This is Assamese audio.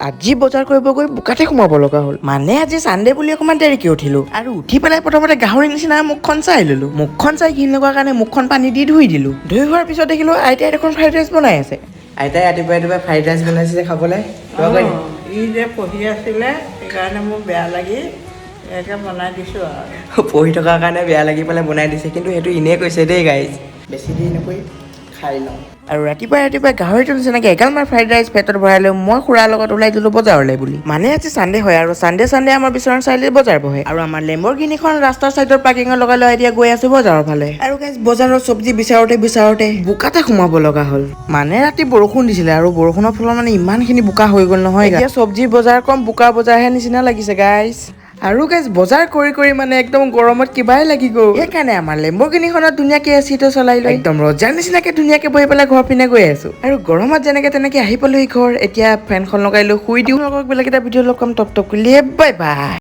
আজি বজাৰ কৰিব গৈ বুকাতে সোমাব লগা হ'ল মানে আজি চানডে বুলি অকমান দেৰিকে উঠিলো আৰু উঠি পেলাই প্ৰথমতে গাহৰি নিচিনা মুখখন চাই ললো মুখখন চাই ঘিণ লগা কাৰণে মুখখন পানী দি ধুই দিলো ধুই হোৱাৰ পিছত দেখিলো আইতাই এখন ফ্ৰাইড ৰাইচ বনাই আছে আইতাই ৰাতিপুৱা ফ্ৰাইড ৰাইচ বনাইছে খাবলৈ ই যে পঢ়ি আছিলে সেইকাৰণে মোৰ বেয়া লাগি একে বনাই দিছোঁ আৰু পঢ়ি থকাৰ কাৰণে বেয়া লাগি পেলাই বনাই দিছে কিন্তু সেইটো এনেই কৈছে দেই গাইজ বেছি দেৰি নকৰি খাই লওঁ আৰু ৰাতিপুৱা গাহৰিটো নিচিনাকে এগালমান ফ্ৰাইড ৰাইচ পেটত ভৰাই লৈ মই খুৰাৰ লগত ওলাই দিলো বজাৰলৈ বুলি মানে আজি চানডে হয় আৰু চানডে আমাৰ বিচৰণ চাৰিআলিত বজাৰ বহে আৰু আমাৰ লেম্বৰগিনিখন ৰাস্তাৰ চাইডৰ পাৰ্কিঙত লগাই লৈ এতিয়া গৈ আছো বজাৰৰ ফালে আৰু গাইজ বজাৰৰ চব্জি বিচাৰোতে বোকাতে সোমাব লগা হ'ল মানে ৰাতি বৰষুণ দিছিলে আৰু বৰষুণৰ ফলত মানে ইমানখিনি বোকা হৈ গ'ল নহয় এতিয়া চব্জি বজাৰ কম বোকা বজাৰহে নিচিনা লাগিছে গাইজ আৰু গাইজ বজাৰ কৰি মানে একদম গৰমত কিবাই লাগি গ'ল সেইকাৰণে আমাৰ লেম্বৰগিনিখনত ধুনীয়াকে এচিটো চলাই লৈ একদম ৰজাৰ নিচিনাকে ধুনীয়াকে বহি পেলাই ঘৰ পিনে গৈ আছো আৰু গৰমত যেনেকে তেনেকে আহি পালোহি ঘৰ এতিয়া ফেনখন লগাই লৈ শুই দিওঁ লগৰ বেলেগ এটা ভিডিঅ' লগ পাম টপ কৰি বাই বাই